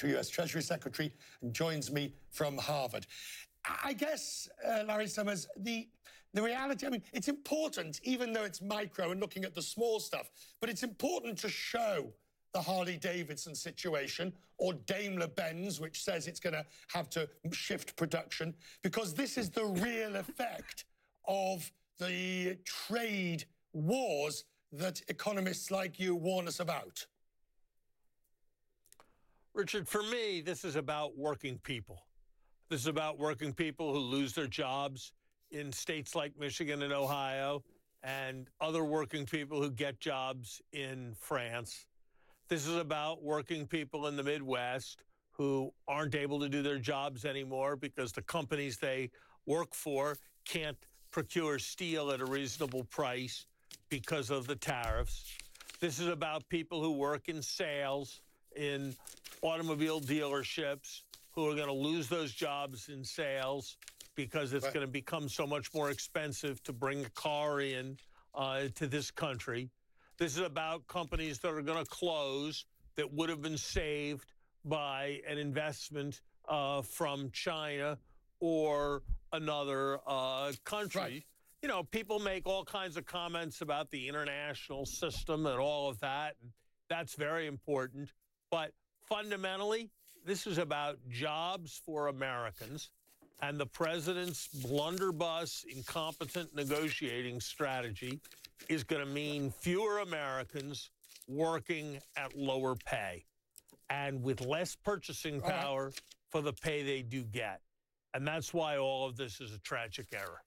U.S. Treasury Secretary, and joins me from Harvard. I guess, Larry Summers, the reality, I mean, it's important, even though it's micro and looking at the small stuff, but it's important to show the Harley-Davidson situation or Daimler-Benz, which says it's going to have to shift production, because this is the real effect of the trade wars that economists like you warn us about. Richard, for me, this is about working people. This is about working people who lose their jobs in states like Michigan and Ohio, and other working people who get jobs in France. This is about working people in the Midwest who aren't able to do their jobs anymore because the companies they work for can't procure steel at a reasonable price because of the tariffs. This is about people who work in sales, in automobile dealerships, who are going to lose those jobs in sales because it's going to become so much more expensive to bring a car in to this country. This is about companies that are going to close that would have been saved by an investment from China or another country. Right. You know, people make all kinds of comments about the international system and all of that. And that's very important. But fundamentally, this is about jobs for Americans, and the president's blunderbuss, incompetent negotiating strategy is going to mean fewer Americans working at lower pay and with less purchasing power for the pay they do get. And that's why all of this is a tragic error.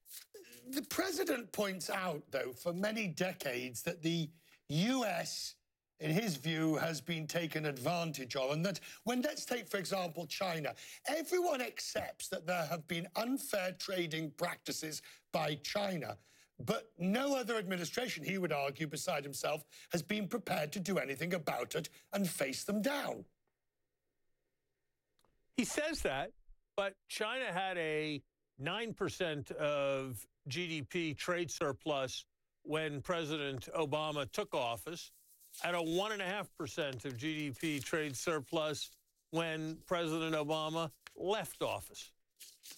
The president points out, though, for many decades that the U.S., in his view, has been taken advantage of. And that when, let's take, for example, China, everyone accepts that there have been unfair trading practices by China. But no other administration, he would argue, beside himself, has been prepared to do anything about it and face them down. He says that, but China had a 9% of GDP trade surplus when President Obama took office, at a 1.5% of GDP trade surplus when President Obama left office.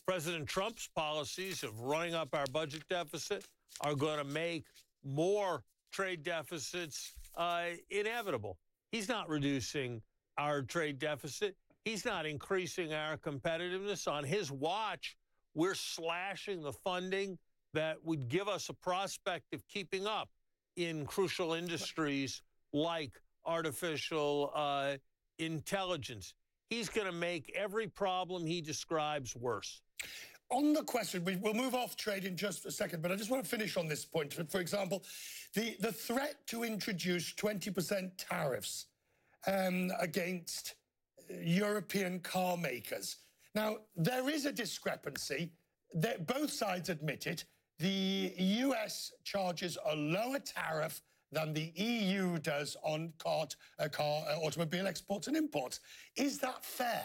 President Trump's policies of running up our budget deficit are going to make more trade deficits inevitable. He's not reducing our trade deficit. He's not increasing our competitiveness. On his watch, we're slashing the funding that would give us a prospect of keeping up in crucial industries like artificial intelligence. He's going to make every problem he describes worse. On the question, we'll move off trade in just a second, but I just want to finish on this point. For example, the threat to introduce 20% tariffs against European car makers. Now, there is a discrepancy. Both sides admit it. The US charges a lower tariff than the EU does on automobile exports and imports. Is that fair?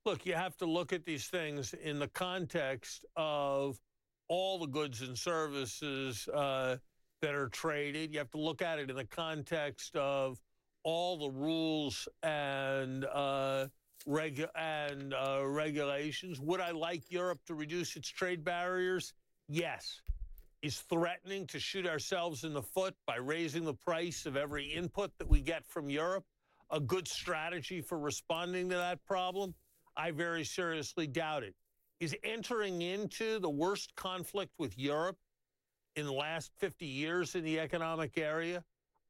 Look, you have to look at these things in the context of all the goods and services that are traded. You have to look at it in the context of all the rules and regulations. Would I like Europe to reduce its trade barriers? Yes. Is threatening to shoot ourselves in the foot by raising the price of every input that we get from Europe a good strategy for responding to that problem? I very seriously doubt it. Is entering into the worst conflict with Europe in the last 50 years in the economic area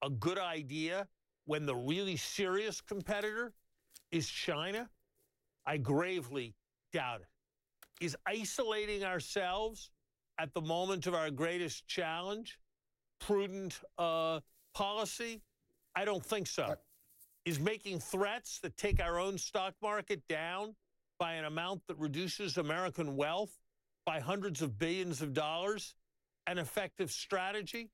a good idea when the really serious competitor is China? I gravely doubt it. Is isolating ourselves at the moment of our greatest challenge prudent policy? I don't think so. Is making threats that take our own stock market down by an amount that reduces American wealth by hundreds of billions of dollars an effective strategy?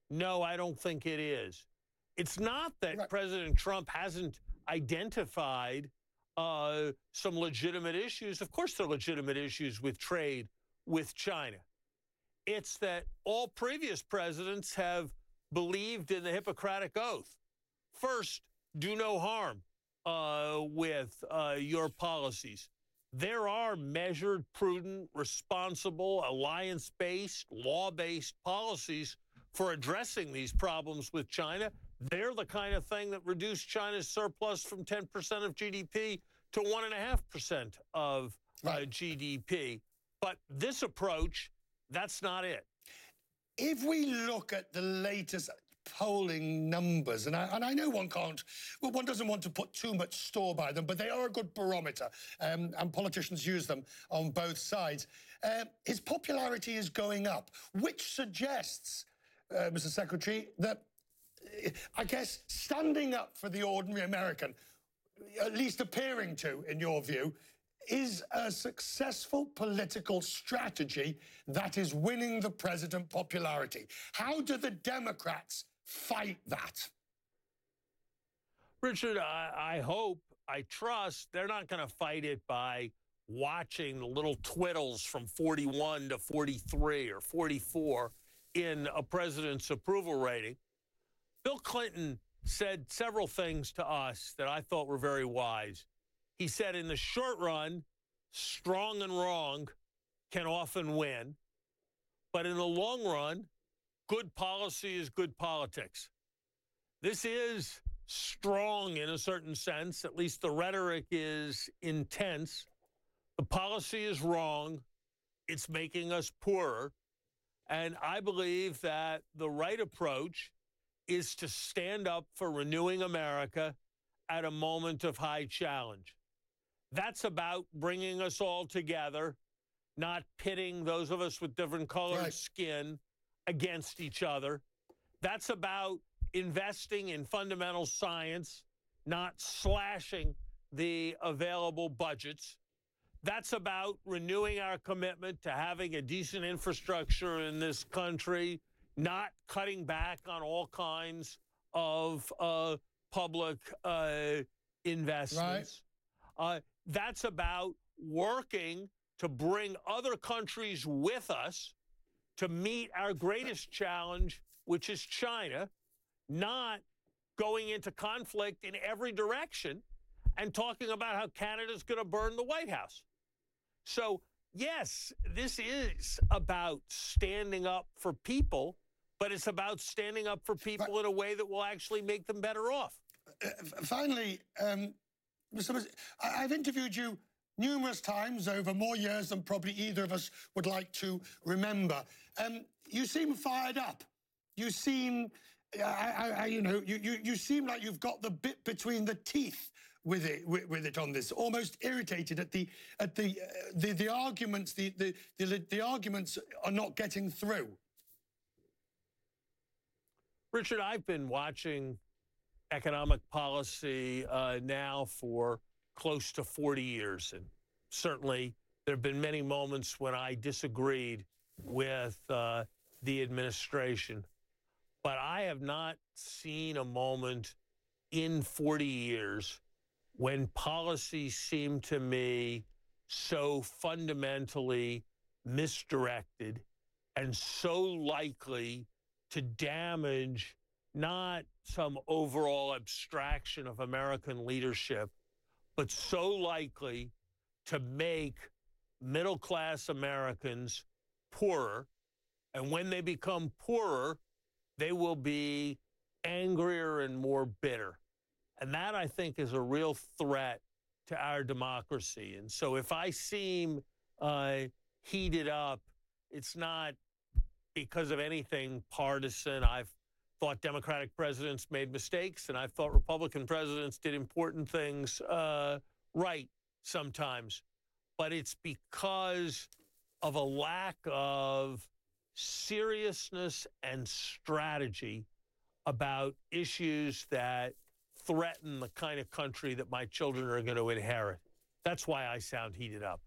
No, I don't think it is. It's not that President Trump hasn't identified some legitimate issues. Of course, there are legitimate issues with trade with China. It's that all previous presidents have believed in the Hippocratic Oath. First, do no harm with your policies. There are measured, prudent, responsible, alliance-based, law-based policies for addressing these problems with China. They're the kind of thing that reduce China's surplus from 10% of GDP to 1.5% of GDP. But this approach, that's not it. If we look at the latest polling numbers, and I know one doesn't want to put too much store by them, but they are a good barometer, and politicians use them on both sides. His popularity is going up, which suggests, Mr. Secretary, that I guess standing up for the ordinary American, at least appearing to, in your view, is a successful political strategy that is winning the president popularity. How do the Democrats fight that? Richard, I hope, I trust they're not going to fight it by watching the little twiddles from 41 to 43 or 44 in a president's approval rating. Bill Clinton said several things to us that I thought were very wise. He said, in the short run, strong and wrong can often win. But in the long run, good policy is good politics. This is strong in a certain sense. At least the rhetoric is intense. The policy is wrong. It's making us poorer. And I believe that the right approach is to stand up for renewing America at a moment of high challenge. That's about bringing us all together, not pitting those of us with different colored skin against each other. That's about investing in fundamental science, not slashing the available budgets. That's about renewing our commitment to having a decent infrastructure in this country, not cutting back on all kinds of public investments. That's about working to bring other countries with us to meet our greatest challenge, which is China, not going into conflict in every direction and talking about how Canada's going to burn the White House. So, yes, this is about standing up for people, but it's about standing up for people in a way that will actually make them better off. Finally, Mr. Summers, I've interviewed you numerous times over more years than probably either of us would like to remember. You seem fired up. You seem, you seem like you've got the bit between the teeth with it on this, almost irritated at the arguments. The arguments are not getting through. Richard, I've been watching economic policy now for close to 40 years. And certainly there have been many moments when I disagreed with the administration. But I have not seen a moment in 40 years when policy seemed to me so fundamentally misdirected and so likely to damage not some overall abstraction of American leadership, but so likely to make middle-class Americans poorer. And when they become poorer, they will be angrier and more bitter. And that, I think, is a real threat to our democracy. And so if I seem heated up, it's not because of anything partisan. I've thought Democratic presidents made mistakes, and I've thought Republican presidents did important things right sometimes. But it's because of a lack of seriousness and strategy about issues that threaten the kind of country that my children are going to inherit. That's why I sound heated up.